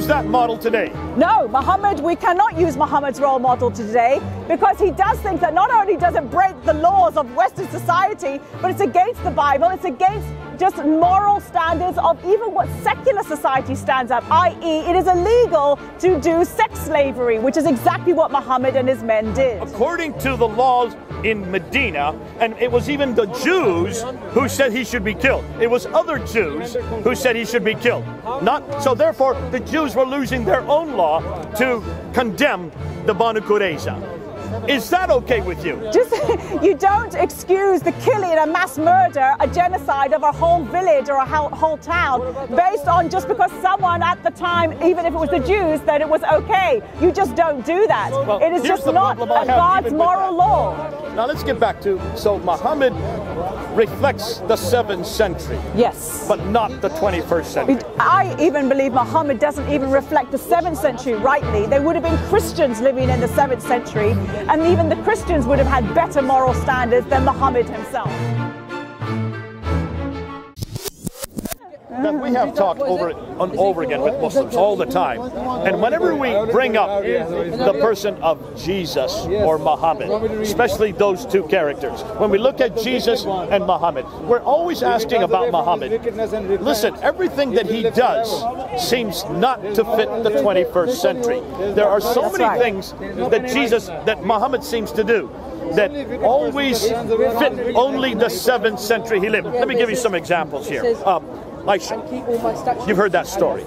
use that model today? No, we cannot use Muhammad's role model today, because he does things that not only does it break the laws of Western society, but it's against the Bible, it's against just moral standards of even what secular society stands up, i.e. it is illegal to do sex slavery, which is exactly what Muhammad and his men did. According to the laws in Medina, and it was even the Jews who said he should be killed. It was other Jews who said he should be killed. So therefore, the Jews were losing their own law to condemn the Banu Qurayza. Is that okay with you? You don't excuse the killing, a mass murder, a genocide of a whole village or a whole town based on just because someone at the time, even if it was the Jews, that it was okay. You just don't do that. Well, it is just not God's moral law. Now let's get back to, so Muhammad reflects the 7th century. Yes. But not the 21st century. I even believe Muhammad doesn't even reflect the 7th century rightly. There would have been Christians living in the 7th century, and even the Christians would have had better moral standards than Muhammad himself. That we have talked over and over again with Muslims all the time. And whenever we bring up the person of Jesus or Muhammad, especially those two characters, when we look at Jesus and Muhammad, we're always asking about Muhammad. Listen, everything that he does seems not to fit the 21st century. There are so many things that Muhammad seems to do that always fit only the 7th century he lived. Let me give you some examples here. You've heard that story.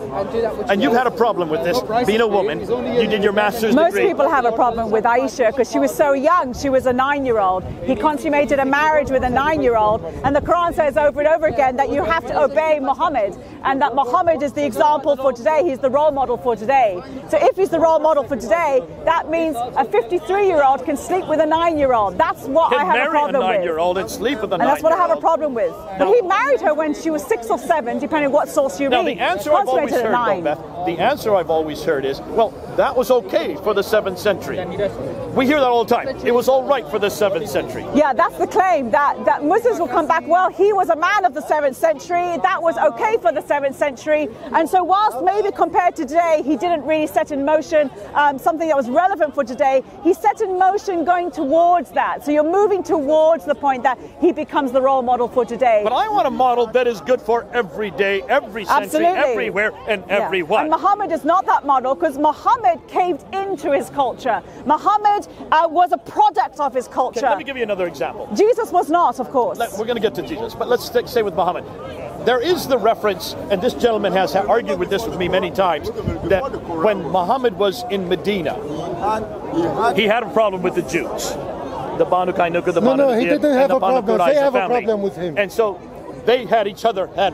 And you've had a problem with this, being a woman. You did your master's degree. Most people have a problem with Aisha because she was so young. She was a 9-year-old. He consummated a marriage with a 9-year-old. And the Quran says over and over again that you have to obey Muhammad. And that Muhammad is the example for today. He's the role model for today. So if he's the role model for today, that means a 53-year-old can sleep with a 9-year-old. That's what I have a problem with. Marry a 9-year-old and sleep with a 9-year-old. And that's what I have a problem with. But he married her when she was 6 or 7. Depending on what source you read. Now, the answer I've always heard, though, Beth, the answer I've always heard is, well, that was okay for the 7th century. We hear that all the time. It was all right for the 7th century. Yeah, that's the claim, that Muslims will come back, well, he was a man of the 7th century, that was okay for the 7th century. And so whilst maybe compared to today, he didn't really set in motion something that was relevant for today, he set in motion going towards that. So you're moving towards the point that he becomes the role model for today. But I want a model that is good for every day, every century, everywhere, and everyone. And Muhammad is not that model, because Muhammad caved into his culture. Muhammad was a product of his culture. Okay, let me give you another example. Jesus was not, of course. We're going to get to Jesus, but let's stay with Muhammad. There is the reference, and this gentleman has argued with this with me many times, that when Muhammad was in Medina, he had a problem with the Jews. The Banu Qurayza, the Banu he didn't have a problem. They have a problem with him. And so they had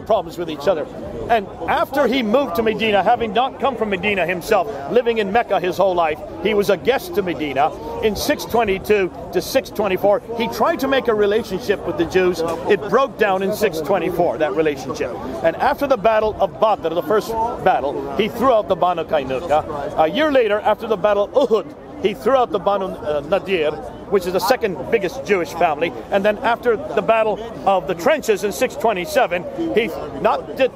problems with each other. And after he moved to Medina, having not come from Medina himself, living in Mecca his whole life, he was a guest to Medina. In 622 to 624, he tried to make a relationship with the Jews. It broke down in 624, that relationship. And after the battle of Badr, the first battle, he threw out the Banu Qurayza. A year later, after the battle of Uhud, he threw out the Banu Nadir, which is the second biggest Jewish family. And then after the Battle of the Trenches in 627, he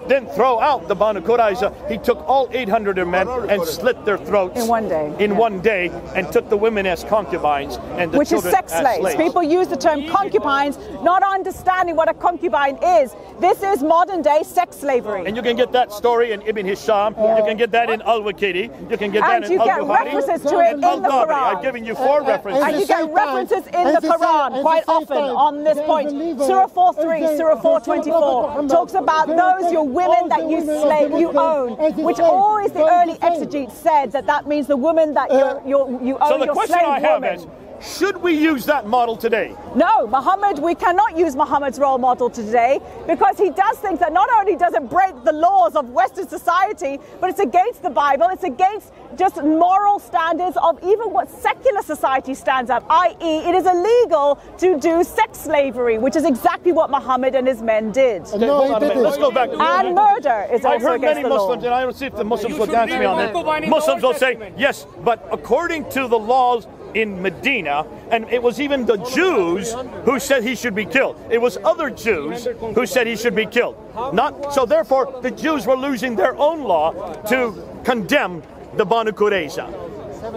didn't throw out the Banu Qurayza. He took all 800 of men and slit their throats in one day. One day, and took the women as concubines and the children sex as slaves. People use the term concubines, not understanding what a concubine is. This is modern day sex slavery. And you can get that story in Ibn Hisham. You can get that in Al-Waqidi. You can get that in Al-Bukhari. And you get references to it in the Quran. I've given you 4 references. And you get references in the Quran quite often on this point. Surah 4:3, Surah 4:24 talks about those, your women that you slave, you own, which always the early exegetes said that means the woman that you own, your slave woman. So the question I have is, should we use that model today? No, we cannot use Muhammad's role model today, because he does things that not only does it break the laws of Western society, but it's against the Bible, it's against just moral standards of even what secular society stands up, i.e. it is illegal to do sex slavery, which is exactly what Muhammad and his men did. Okay, hold on a minute. Let's go back. And murder is also I've heard many against the law. Muslims, and I don't see if the Muslims will dance me on that. Muslims will say, yes, but according to the laws in Medina, and it was even the Jews who said he should be killed. It was other Jews who said he should be killed. So therefore, the Jews were losing their own law to condemned the Banu Qurayza.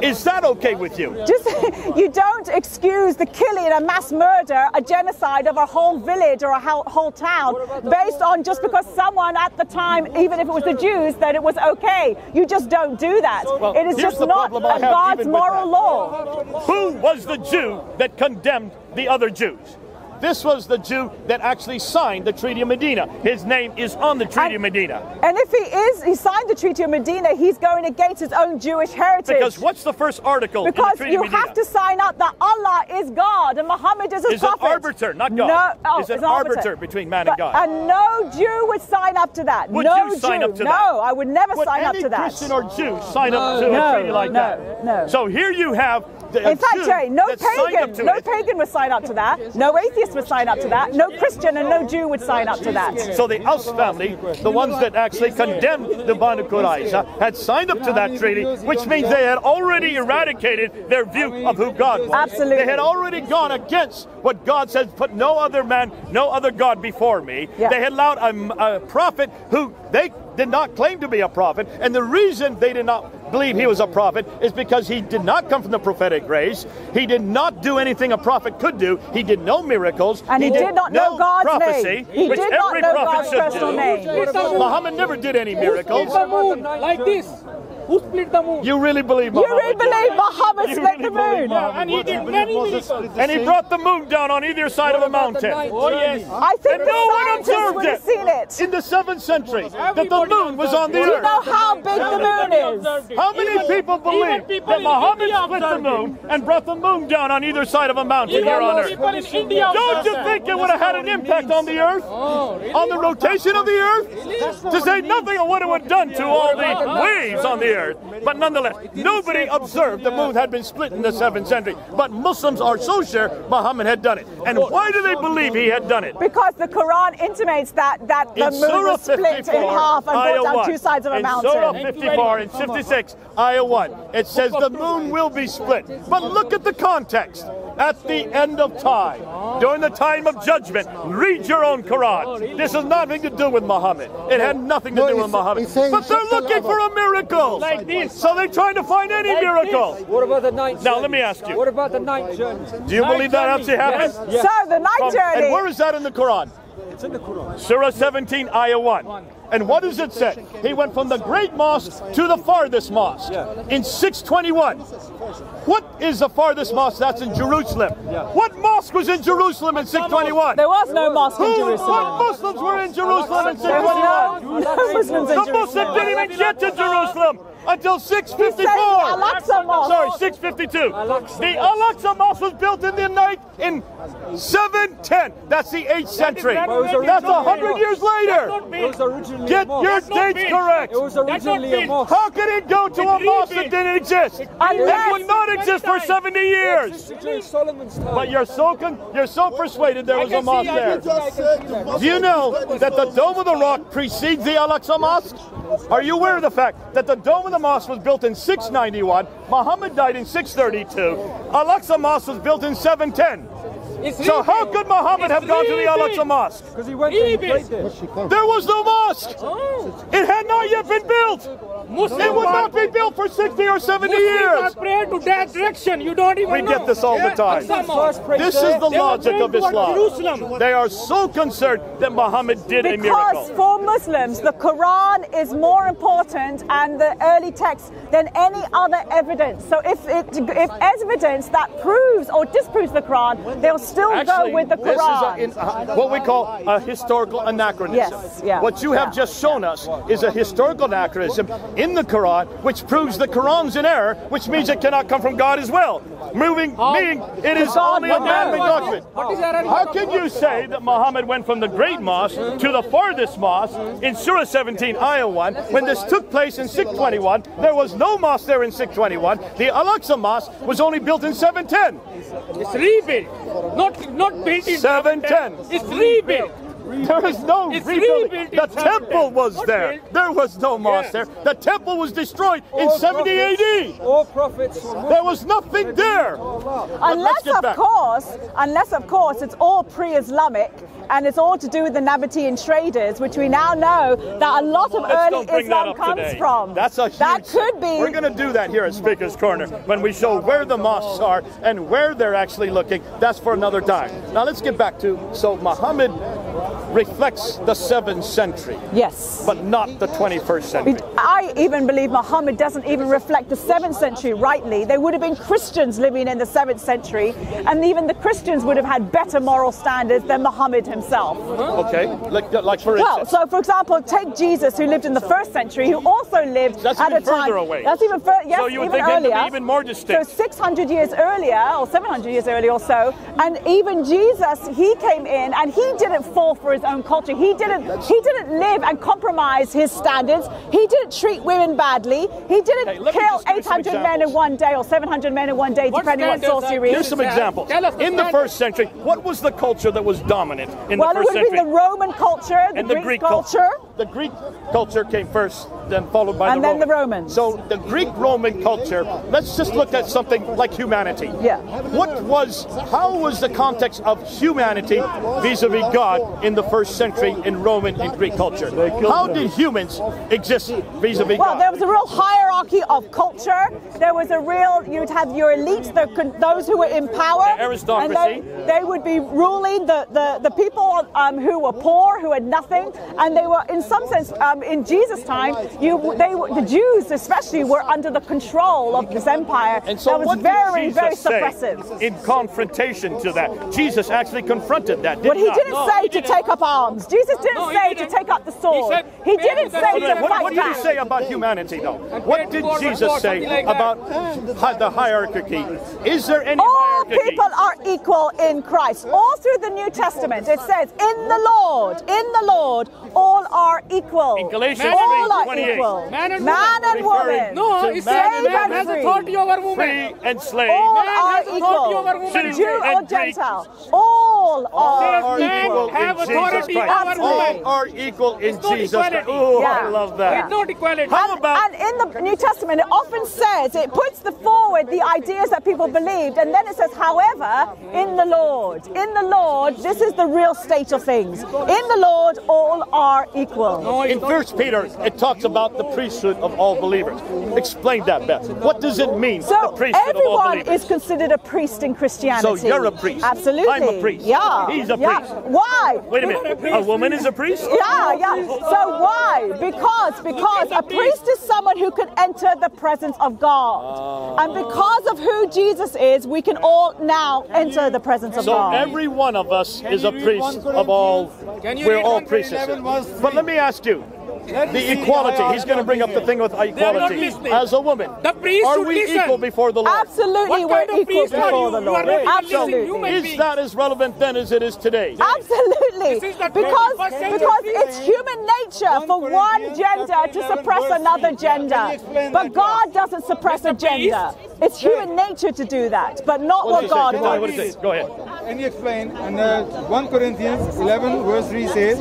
Is that okay with you? Just, you don't excuse the killing, a mass murder, a genocide of a whole village or a whole town based on just because someone at the time, even if it was the Jews, that it was okay. You just don't do that. Well, it is just not God's moral law. Who was the Jew that condemned the other Jews? This was the Jew that actually signed the Treaty of Medina. His name is on the Treaty of Medina. And if he signed the Treaty of Medina, he's going against his own Jewish heritage. Because what's the first article in the Treaty of Medina? Because you have to sign up that Allah is God and Muhammad is his prophet. Is an arbiter, not God. No, is an arbiter between man and God. And no Jew would sign up to that. Would you sign up to that? No, I would never sign up to that. Would any Christian or Jew sign up to a treaty like that? No. So here you have in fact, Jay, no pagan would sign up to that. No atheist would sign up to that. No Christian and no Jew would sign up to that. So the Aus family, the ones that actually condemned the Banu Qurayza, had signed up to that treaty, which means they had already eradicated their view of who God was. Absolutely. They had already gone against what God says, put no other man, no other God before me. Yeah. They had allowed a prophet who they did not claim to be a prophet, and the reason they did not believe he was a prophet is because he did not come from the prophetic race. He did not do anything a prophet could do. He did no miracles. And he did not know God's prophecy, name. He did not know God's personal name. Muhammad never did any miracles. Like this. Who split the moon? You really believe Muhammad? You really believe Muhammad split the moon? And he did many miracles. And he brought the moon down on either side of a mountain. Oh yes. I think no one observed would have seen it. In the 7th century, that the moon was on the Do you earth. know how big the moon is? How many people believe that Muhammad split the moon and brought the moon down on either side of a mountain here on earth? Don't you think it would have had an impact on the earth? On the rotation of the earth? To say nothing of what it would have done to all the waves on the earth. But nonetheless, nobody observed the moon had been split in the 7th century. But Muslims are so sure Muhammad had done it. And why do they believe he had done it? Because the Quran intimates that the moon was split in half and brought down 2 sides of a mountain. In Surah 54 and 56, Ayah 1, it says the moon will be split. But look at the context. At the end of time, during the time of judgment, read your own Quran. This has nothing to do with Muhammad. It had nothing to do with Muhammad. But they're looking for a miracle. Like this. So they're trying to find any miracle. What about the night journey? Now let me ask you. What about the night journey? Do you believe that actually happened? Yes. So the night journey. And where is that in the Quran? It's in the Quran. Surah 17, Ayah 1. And what does it say? He went from the great mosque to the farthest mosque in 621. What is the farthest mosque? That's in Jerusalem. What mosque was in Jerusalem in 621? There was no mosque in Jerusalem. What Muslims were in Jerusalem in 621? No Muslims in Jerusalem. The Muslims didn't even get to Jerusalem until 654. Al-Aqsa Mosque. Sorry, 652. The Al-Aqsa Mosque was built in the night in 710. That's the 8th century. That's 100 years later. Get your dates correct. It was originally a mosque. How can it go to a mosque that didn't exist? It would not exist for 70 years. But you're so persuaded there was a mosque there. Do you know that the Dome of the Rock precedes the Al-Aqsa Mosque? Are you aware of the fact that the Dome of the Mosque was built in 691, Muhammad died in 632, Al-Aqsa Mosque was built in 710. So how could Muhammad have gone to the Al-Aqsa Mosque? Because he went there. There was no mosque. It had not yet been built. It would not be built for 60 or 70 years. Pray to that direction. You don't even know. We get this all the time. This is the logic of Islam. They are so concerned that Muhammad did a miracle. Because for Muslims, the Quran is more important and the early text than any other evidence. So if evidence that proves or disproves the Quran, they'll still go with the Quran. This is what we call a historical anachronism. Yes, what you have just shown us is a historical anachronism in the Quran, which proves the Quran's in error, which means it cannot come from God as well. Meaning it is only a man-made document. How can you say that Muhammad went from the great mosque to the farthest mosque in Surah 17, Ayah 1, when this took place in 621? There was no mosque there in 621. The Al-Aqsa Mosque was only built in 710. It's rebuilt, not built in 710. It's rebuilt. There is no It's rebuilding. rebuilt The in 70 temple was What there. built? There was no mosque there. The temple was destroyed in 70 AD. All prophets. There was nothing there. Unless of course, it's all pre-Islamic, and it's all to do with the Nabatean traders, which we now know that a lot of early Islam comes from. That's a huge. That could be. We're going to do that here at Speaker's Corner when we show where the mosques are and where they're actually looking. That's for another time. Now let's get back to, so Muhammad reflects the 7th century. Yes. But not the 21st century. I even believe Muhammad doesn't even reflect the 7th century rightly. There would have been Christians living in the 7th century, and even the Christians would have had better moral standards than Muhammad himself. Okay, like for instance. Well, so for example, take Jesus, who lived in the 1st century, who also lived That's at even a time. further away. That's even further. Yes, So you would even think him to earlier. be even more distinct. So 600 years earlier, or 700 years earlier or so, and even Jesus, he came in and he didn't fall for his own culture. He didn't live and compromise his standards. He didn't treat women badly. He didn't kill 800 men in one day or 700 men in one day, depending on what source you read. Here's some examples. In the 1st century, what was the culture that was dominant in the 1st century? Well, it would have been the Roman culture, the Greek culture. The Greek culture came first, then followed by and the then Roman. the Romans. So the Greek-Roman culture, let's just look at something like humanity. Yeah. How was the context of humanity vis-a-vis God in the 1st century in Roman and Greek culture? How did humans exist vis-a-vis God? Well, there was a real hierarchy of culture. There was a real, you'd have your elites, those who were in power. The aristocracy. And they would be ruling the people who were poor, who had nothing. And they were, in some sense, in Jesus' time, the Jews especially were under the control of this empire. And so that was what very, did Jesus very say suppressive. in confrontation to that? Jesus actually confronted that, did But he not? didn't say to take up arms. Jesus didn't say to take up the sword. He didn't say to fight back. What did he say about humanity, though? What did Jesus say about the hierarchy? Is there any All hierarchy? people are equal in Christ. All through the New Testament, it says, in the Lord, all are equal. In Galatians all are 3:28. equal. Man and woman. No, it says man has authority over woman. Free and slave. All Man are has authority over equal. woman. Jew or and Greek. Gentile. All are Man equal. have in Jesus authority Christ. over All women. are equal in It's not Jesus Christ. equality. Oh, Yeah. I love that. It's not equality. How about And in the New Testament, it often says, it puts forward the ideas that people believed, and then it says, however, in the Lord, this is the real state of things. In the Lord, all are equal. in 1 Peter, it talks about the priesthood of all believers. Explain that, Beth. What does it mean, the So priesthood of all everyone believers? is considered a priest in Christianity. So you're a priest. Absolutely. I'm a priest. Yeah. He's a Yeah. priest. Why? Wait a minute. A woman is a priest? Yeah. So why? Because a priest is someone who can enter the presence of God. And because of who Jesus is, we can all now enter the presence of So God. every one of us is a priest of all. We're all priests. But let me ask you. The equality. He's going to bring up the thing with equality. listening. As a woman, The priest are should we listen. equal before the Lord? Absolutely, What we're kind of equal priest are before you? the You are Lord. not a Absolutely. human Is being. that as relevant then as it is today? Absolutely, This is the because 21st century. it's human nature for one gender to suppress another gender, but God doesn't suppress a gender. It's human nature to do that, but not what God What wants. is it? Go ahead. Can you explain? And 1 Corinthians 11 verse 3 says,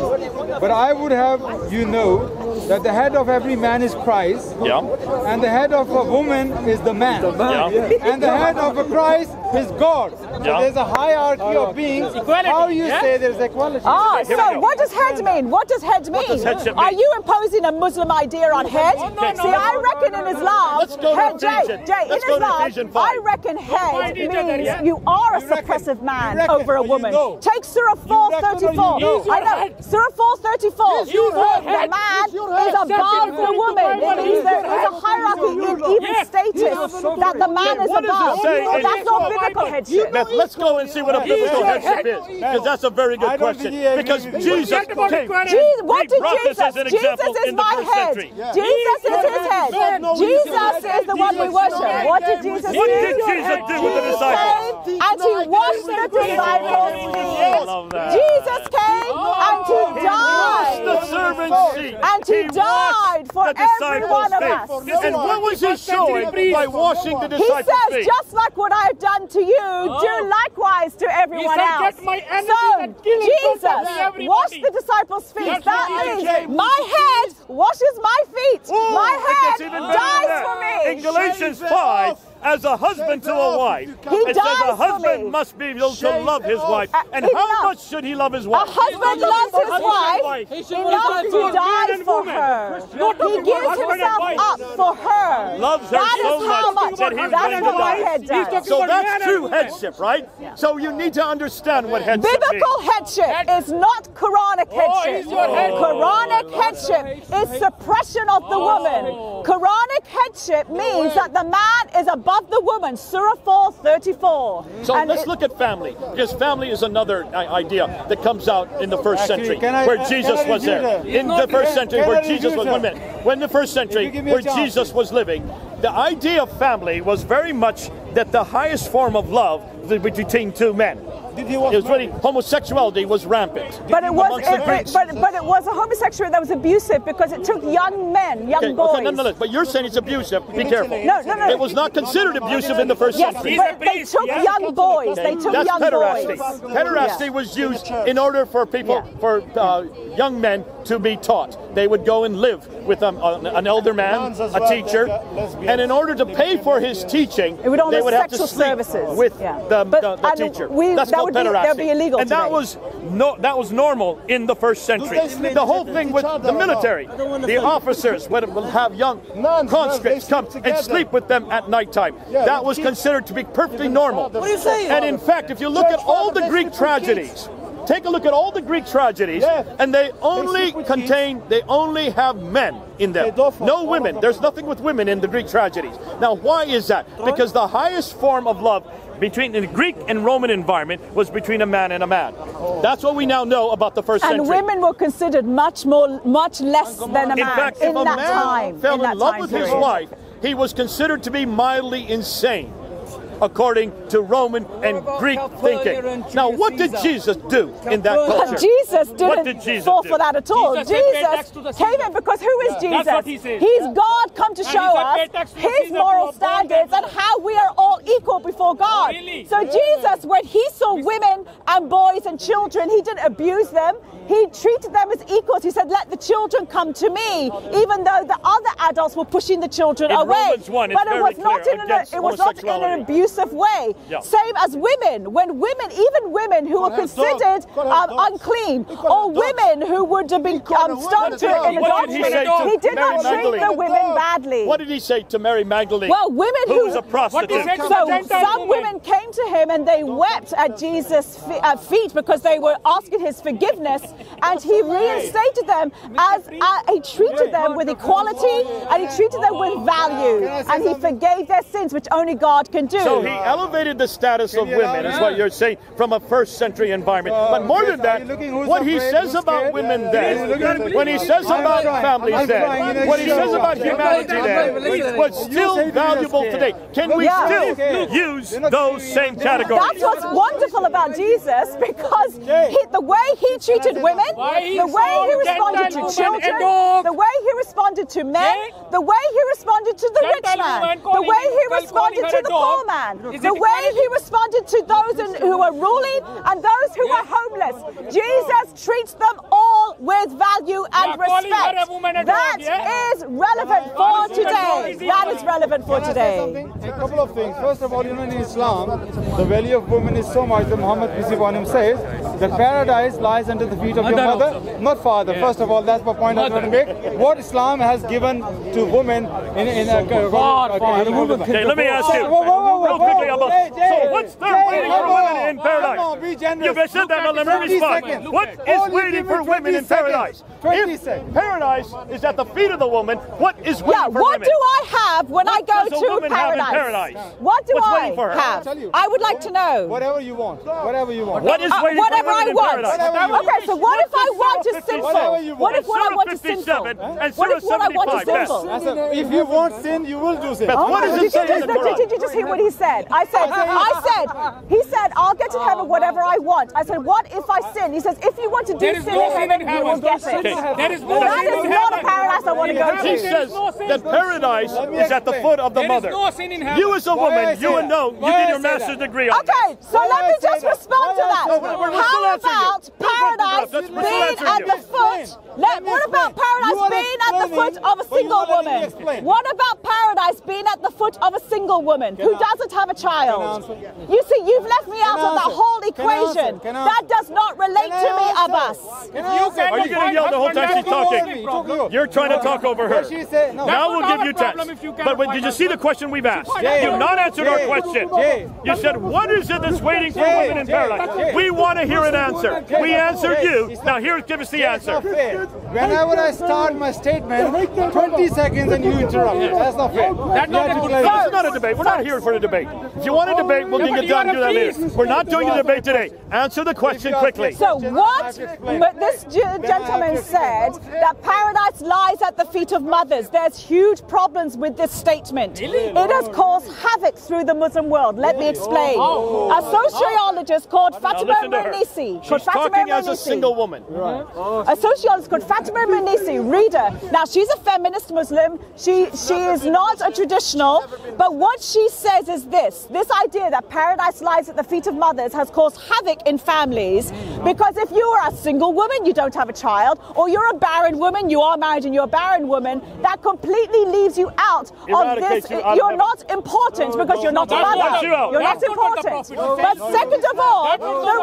but I would have you know that the head of every man is Christ, Yeah. and the head of a woman is the man, Yeah. and the head of a Christ is God. So Yeah. there's a hierarchy of beings. Equality, How you yeah? say there's equality? Ah, Here we so go. what does head mean? What does head mean? does headship Are mean? you imposing a Muslim idea on head? no, See, I reckon in Islam, Let's go to head, Ephesians. Jay, Let's in go to Islam, Ephesians 5. I reckon head find each other, means yeah? you are a You reckon. suppressive man You reckon, over a or you woman. know. Take Surah reckon or you 4:34. know. I know, Surah 4:34. your The head. man It's your is head. above the woman. It means there is a hierarchy in even Yes. status that the man is What does it above. say in- That's not biblical headship. Beth, let's go and see what a biblical headship is, because that's a very good I don't question. think he agrees Because with you. Jesus Forget about came. equality. What He did brought this Jesus? as an example Jesus is in the my first head. century. Jesus is his head. Jesus is the one we worship. What did Jesus do? What did Jesus do with the disciples? Came and he washed the disciples' I love feet. that. Jesus came and he Washed the died. servant's seat. And he washed died for the every one of disciples' us. feet. And what was he showing by washing the He disciples' says, feet. just like what I have done to you, do likewise to everyone said, else. "Get my enemies So, and kill him from Jesus everybody." washed the disciples' feet. That's That what he means said. my head washes my feet. Oh, My it gets head even better than dies that. for me. In Galatians 5, as a husband to a wife, He it says dies a for husband me. must be able to love his wife. And Enough. how much should he love his A wife? husband loves his wife He should enough love to his die wife. for her. Not He talking about gives husband and himself wife. up for her. Loves her That so is how much that he's That's willing what to my die. head He's does. talking So about man that's and true woman. headship, right? So you need to understand what headship Biblical means. headship is not Quranic headship. he's your head. Quranic headship is suppression of the woman. Quranic headship means that the man is above the woman. Surah 4:34. So And let's it- look at family, because family is another idea that comes out in the first Actually, century, can I- where can Jesus I was there. review In the first century, can where I Jesus review was, that? 1 minute, when the first century, If you give me a where chance. Jesus was living, the idea of family was very much that the highest form of love was between two men. Did he wash It was really, homosexuality was rampant. But it was, amongst the Greeks. but it was a homosexuality that was abusive because it took young men, young boys. Okay, no, but you're saying it's abusive. Be careful. No. It was not considered abusive in the first Yes, century. but they took young boys. They took That's young pederasty. boys. Pederasty was used in order for people, for young men to be taught. They would go and live with an elder man, a teacher, and in order to pay for his teaching, It would they almost would have to sexual sleep services. with Yeah. the And teacher. that That's called would be- pederasty. that would be illegal and that today. was normal in the first century. The whole thing with the military, the officers would have young conscripts come and sleep with them at nighttime. That was considered to be perfectly normal. What are you saying? And in fact, if you look at all the Greek tragedies, take a look at all the Greek tragedies, and they only have men in them. No women. There's nothing with women in the Greek tragedies. Now, why is that? Because the highest form of love between the Greek and Roman environment was between a man and a man. That's what we now know about the first century. And women were considered much less than a man In fact, if a that man time. fell that in love time with his period. wife, he was considered to be mildly insane, according to Roman and Greek thinking. Now, what did Jesus do in that culture? But Jesus What didn't did Jesus fall do? for that at all. Jesus said, "Pay tax to the Jesus came Caesar." in because who is Jesus? That's what he said. He's God come to And show he said, "Pay us tax to the his Caesar moral to uphold standards them." and how we are all equal before God. Really? So Jesus, when he saw women and boys and children, he didn't abuse them. He treated them as equals. He said, let the children come to me, even though the other adults were pushing the children In away. Romans 1, it's but it very was not clear in against it was not in an homosexuality. abusive way. Yeah. Same as women. When women, even women who were considered unclean, or women who would have been stoned to in What did he say adultery, to he did Mary not treat Magdalene? the women badly. What did he say to Mary Magdalene? Well, women who who was a prostitute? What he said to So the Gentile some woman. women came to him and they wept at Jesus' feet because they were asking his forgiveness, and he reinstated them as he treated them with equality, and he treated them with value, and he forgave their sins, which only God can do. So he elevated the status of women, is what you're saying, from a first century environment. But more than that, what he says about women then, when he says about families then, what he says about humanity then, was still valuable today. Can we still use those same categories? That's what's wonderful about Jesus, because the way he treated women, the way he responded to children, the way he responded to men, the way he responded to the rich man, the way he responded to the poor man, the way he responded to those who were ruling and those who were homeless. Jesus treats them all with value and respect. That is relevant for today. That is relevant for today. A couple of things. First of all, in Islam, the value of women is so much that Muhammad peace be upon him says that paradise lies under the feet of your mother, not father. First of all, that's the point I'm trying to make. What Islam has given to women in a Okay, let me ask you real quickly about. So what's there waiting for women in paradise? You've said that, now let me respond. What is waiting for women in paradise? If paradise is at the feet of the woman, what is waiting for what women? do I have when I go does a to woman have in paradise? paradise? What do What's I waiting for her? have? I would like to know. Whatever you want. Whatever you want. What is waiting Whatever for I women in want. paradise? Okay, so what if I want is sinful? What if what I want is sinful? What if what I want is sinful? If you want sin, you will do sin. What does it say in the Quran? Did you just hear what he said? He said, I'll get to heaven whatever I want. I said, what if I sin? He says, if you want to do There is sin no in sin heaven, in you will heaven. get it. There is no That sin is in not a heaven. paradise of want to go to. He says that paradise is at the foot of the mother. You as a woman, you would know. You did your master's degree on Okay, so let me just respond to that. How about paradise That's being at the foot? What about paradise being at the foot of a single woman? What about paradise being at the foot of a single woman who doesn't have a child? You see, you've left me out of the whole equation. That does not relate to me, Abbas. Are you going to yell the whole time she's talking? You're trying to talk over her. Now we'll give you chance. But did you see the question we've asked? You've not answered our question. You said, what is it that's waiting for women in paradise? We want to hear an answer. We answered you. Now here, give us the answer. Whenever I start my statement, 20 seconds and you interrupt. That's not fair. This is not a debate. We're not here for a debate. If you want a debate, we'll get done and do that later. We're not doing a debate today. Answer the question quickly. So what this gentleman said, that paradise lies at the feet of mothers. There's huge problems with this statement. It has caused havoc through the Muslim world. Let me explain. A sociologist called Fatima Mernisi. She's talking as a single woman. A sociologist called Fatima Mernisi, reader. Now, she's a feminist Muslim. She is not a traditional. But what she says is this idea that paradise lies at the feet of mothers has caused havoc in families, because if you are a single woman, you don't have a child, or you're a barren woman, you are married and you're a barren woman, that completely leaves you out of this. You're not important because you're not a mother. You're not important. But second of all, the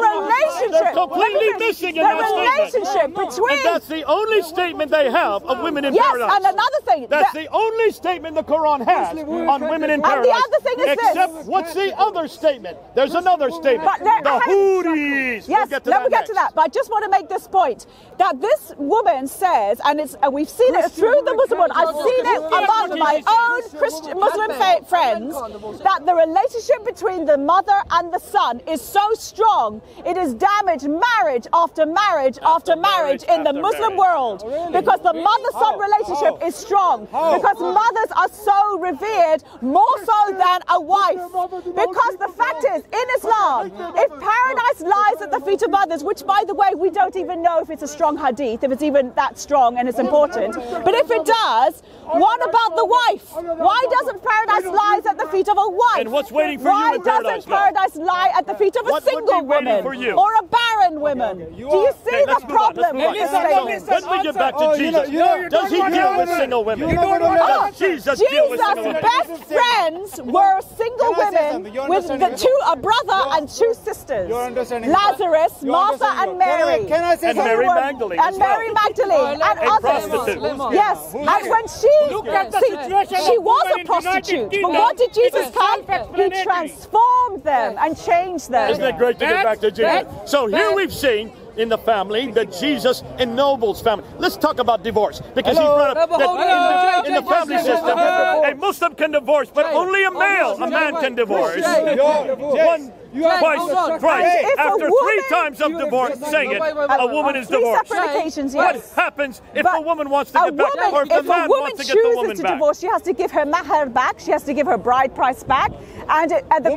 relationship between... And that's the only statement they have of women in paradise. Yes, and another thing... That's the only statement the Quran has on women in paradise. And the other thing is except, what's the other statement? There's another statement. The Houthis. Yes, let me get to that. But I just want to make this point, that this woman says, and we've seen it through the Muslim world, I've seen it among my own Christian Muslim friends, that the relationship between the mother and the son is so strong, it has damaged marriage after marriage after marriage in the Muslim world, because the mother-son relationship is strong, because mothers are so revered, more so than a wife. Because the fact is, in Islam, if paradise lies at the feet of mothers, which by the way, we don't even know if it's a strong hadith, if it's even that strong and it's important, but if it does, what about the wife? Why doesn't paradise lie at the feet of a wife? And what's waiting for you in paradise? Why doesn't paradise lie at the feet of a single woman or a barren woman? Do you see the problem with this statement? Let me get back to Jesus. Does he deal with single women? Jesus best friends were single women with a brother and two sisters. Lazarus, Martha and Mary. And Mary Magdalene. And Mary Magdalene and others. Yes. And when she was a prostitute. But what did Jesus come? He transformed them and changed them. Isn't it great to get back to Jesus? So here we've seen in the family that Jesus ennobles family. Let's talk about divorce, because he brought up that in the family system, a Muslim can divorce, but only a man can divorce. Once, twice, thrice. After 3 times of divorce, saying it, a woman is divorced. What happens if a woman wants to get back, or if the man wants to get the woman back? Divorce, she has to give her mahr back. She has to give her bride price back. And the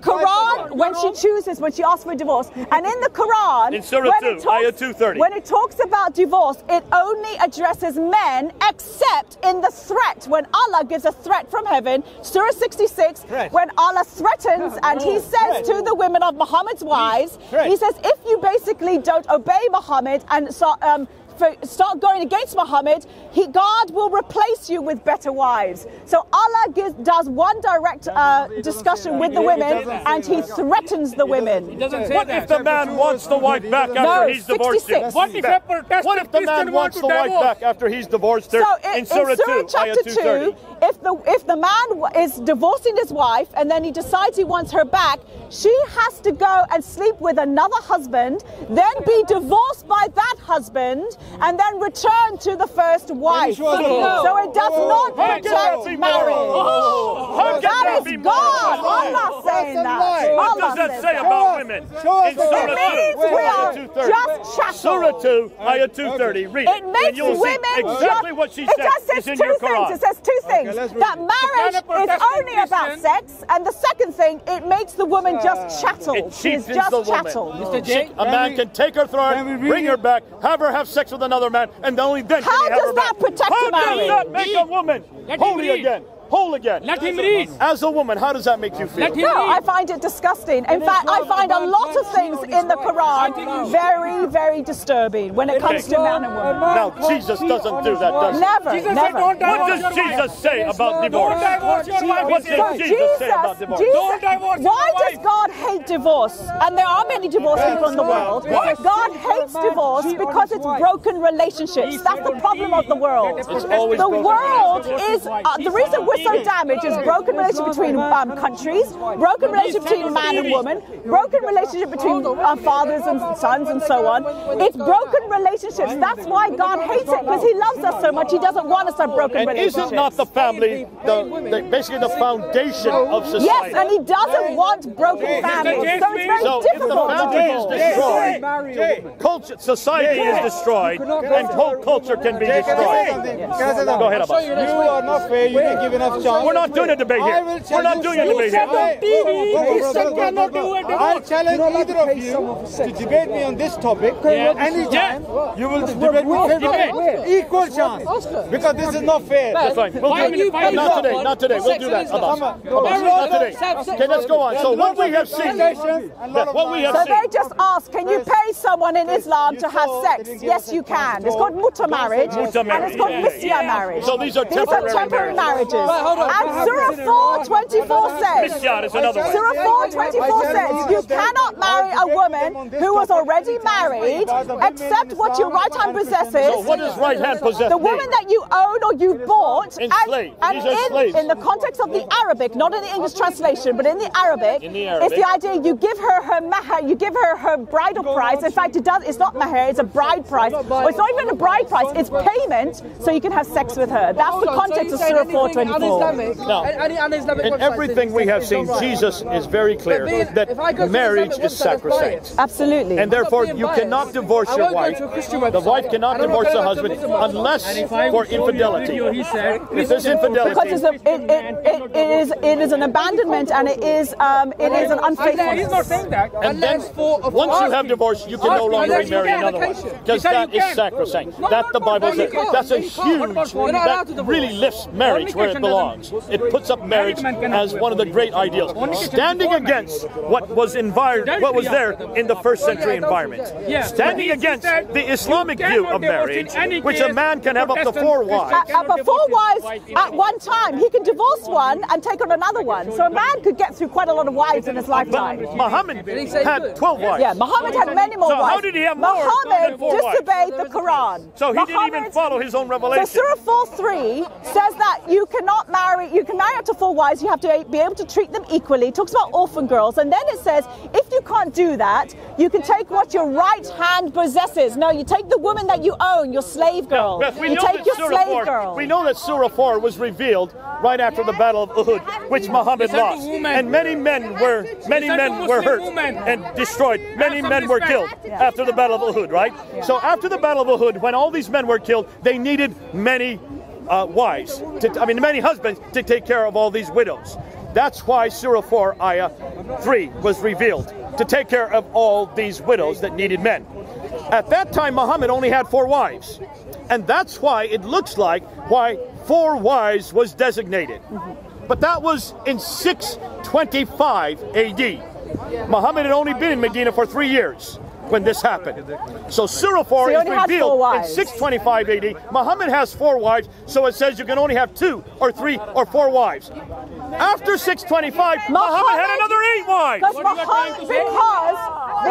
Quran, when she chooses, when she asks for divorce, and in the Quran, in Surah 2, Ayah 230, when it talks about divorce, it only addresses men, except in the threat. When Allah gives a threat from heaven, Surah 66, when Allah threatens and he says to the women of Muhammad's wives, he says, if you basically don't obey Muhammad and start going against Muhammad, God will replace you with better wives. So Allah does one direct discussion with the women, and he threatens the women. What if the man wants the wife back after he's divorced her? What if the man wants the wife back after he's divorced her? In Surah 2, chapter 2, if the man is divorcing his wife and then he decides he wants her back, she has to go and sleep with another husband, then be divorced by that husband, and then return to the first wife. So it does not protect marriage. That is God. Allah saying that. What does that say about women? In Surah 2, Ayah 230. Just chattel. Surah 2, Ayah 230. Read it. It makes and you'll women see exactly what she said. It just says is in two your things. Quran. It says two things. That marriage is only about sex, and the second thing, it makes the woman just chattel. It She's cheapens just the woman. chattel. Mr. J, A man can take her, throw her, bring her back, have her have sex with another man, and only then can How he have her does back. that protect How a does marriage? that make a woman holy again? Whole again. let him read. As a woman, how does that make you feel? Let him No, I read. find it disgusting. In fact, I find a lot of things in the Quran very, very disturbing when it comes to man and woman. Now, Jesus doesn't do that, does he? Never, Jesus said, never. don't What divorce does your wife. Jesus say about divorce? Don't divorce your wife. What he said. does Jesus say about divorce? Don't divorce your Why does wife. God hate divorce? And there are many divorced people in the world. God hates divorce because it's broken relationships. That's the problem of the world. It's always The broken world is, the reason we're so damaged is broken relationship between countries, broken relationship between man and woman, broken relationship between fathers and sons and so on. It's broken relationships. That's why God hates it, because he loves us so much. He doesn't want us to have broken And relationships. isn't not the family basically the foundation of society? Yes, and he doesn't want broken families. So it's very So if the difficult to family is divorce. destroyed, culture, society is destroyed, and whole culture can be destroyed. Go ahead, Abbas. You are not fair. You didn't give enough chance. We're not doing a debate here. We're not doing a debate here. I'll challenge either of you to debate me on this topic. Anytime you will debate me, equal chance. Because this is not fair. That's fine. We'll do it. But not today. Not today. We'll do that. Abbas. Not today. Okay, let's go on. So what we have seen, what we have So seen. they just ask, can you pay someone in Islam to have sex? Yes, you can. It's called muta marriage, and it's called misya marriage. So these are These are temporary marriages. And Surah 4:24 says, Misyar is another one. Surah 4:24 says, you cannot marry a woman who was already married, except what your right hand possesses. So what does right hand possess? The woman that you own or you bought, Enslaved. These are slaves. in the context of the Arabic, not in the English translation, but in the Arabic, it's the idea you give her her mahar, you give her her bridal price. In fact, it's not mahar, it's a bride price. Or it's not even a bride price, it's payment so you can have sex with her. That's the context of Surah 4:24. Now, in everything we have seen, Jesus is very clear that marriage is sacrosanct. Absolutely. And therefore, you cannot divorce your wife. The wife cannot divorce the husband unless for infidelity. If there's infidelity, Because it is an abandonment and it is an unfaithfulness. He's not saying that. and then once you have divorce, you can no longer remarry another one because that is sacrosanct. That the Bible says. That's a huge. That really lifts marriage where it belongs. It puts up marriage as one of the great ideals, standing against what was there in the first century environment, standing against the Islamic view of marriage, which a man can have up to 4 wives. But 4 wives at one time. He can divorce one and take on another one. So a man could get through quite a lot of wives in his lifetime. Muhammad had 12 wives. Yeah, Muhammad had many more So wives. how did he have more Muhammad than 4 wives? disobeyed the Quran. So he didn't even follow his own revelation. So Surah 4:3 says that you can marry up to 4 wives, you have to be able to treat them equally. It talks about orphan girls. And then it says, if you can't do that, you can take what your right hand possesses. No, you take the woman that you own, your slave girl. Beth, we You know take that your Surah slave 4, girl. we know that Surah 4 was revealed right after the Battle of Uhud, which Muhammad lost, and many men were hurt and destroyed. Many men were killed after the Battle of Uhud, right? So after the Battle of Uhud, when all these men were killed, they needed many many husbands to take care of all these widows. That's why Surah 4, Ayah 3 was revealed, to take care of all these widows that needed men. At that time, Muhammad only had 4 wives. And that's why it looks like why 4 wives was designated. But that was in 625 AD. Muhammad had only been in Medina for 3 years when this happened. So Surah 4 is revealed in 625 AD. Muhammad has 4 wives, so it says you can only have 2 or 3 or 4 wives. After 625, Muhammad had another 8 wives.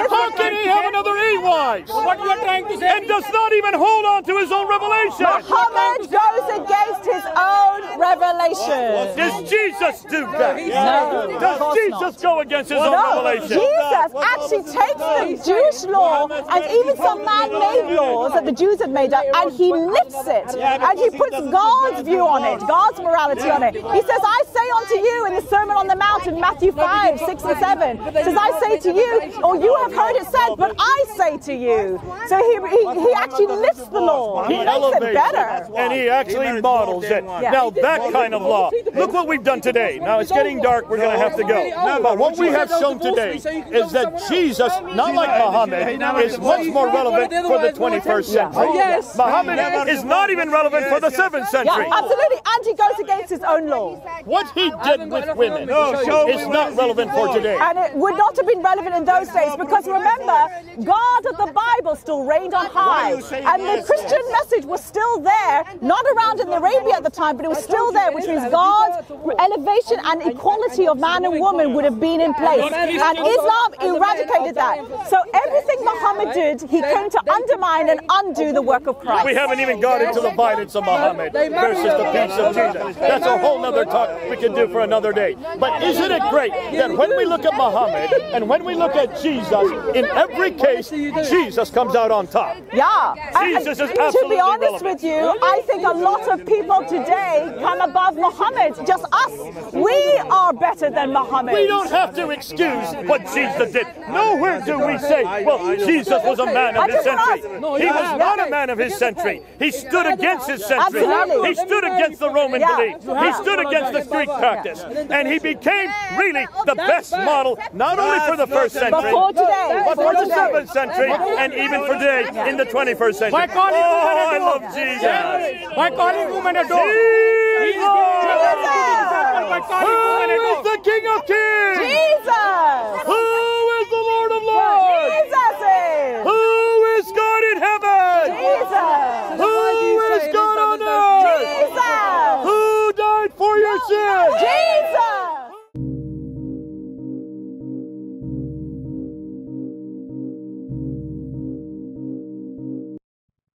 How can he have another 8 wives? What you are trying to say? And does not even hold on to his own revelation. Muhammad goes against his own revelation. Does Jesus do that? No, Does Jesus go against his own No, revelation? Jesus actually takes the Jewish law and even some man-made laws that the Jews had made up, and he lifts it, and he puts God's view on it, God's morality on it. He says, I say unto you in the Sermon on the Mount in Matthew 5, 6 and 7, says, I say to you, or you have heard it said, but I say to you. So he actually lifts the law. He makes it better. And he actually models it. Now that kind of law, look what we've done today. Now it's getting dark, we're going to have to go. But what we have shown today is that Jesus, not like Muhammad, is much more relevant for the 21st century. Yes. Muhammad is not even relevant for the 7th century. Yeah, absolutely. And he goes against his own law. What he did with women is not relevant for today. And it would not have been relevant in those days because remember, God of the Bible still reigned on high. And the Christian message was still there, not around in Arabia at the time, but it was still there, which means God's elevation and equality of man and woman would have been in place. And Islam eradicated that. So everything Muhammad did, he came to undermine and undo the work of Christ. We haven't even got into the violence of Muhammad versus the peace of Jesus. That's a whole other talk we can do for another day. But isn't it great that when we look at Muhammad and when we look at Jesus, in every case, Jesus comes out on top. Yeah. Jesus is to absolutely be honest relevant. with you, I think a lot of people today come above Muhammad, just us. We are better than Muhammad. We don't have to excuse what Jesus did. Nowhere do we say, well, Jesus was a man of his century. He was not a man of his century. He stood against his century. Absolutely. He stood against the Roman belief. He stood against the Greek practice. And he became really the best model, not only for the 1st century, Before today. but for the 7th century, and even for today in the 21st century. Why calling women I a love dog? Jesus. Why calling women a dog? Jesus! Why calling women a Who is dog? the King of Kings? Jesus!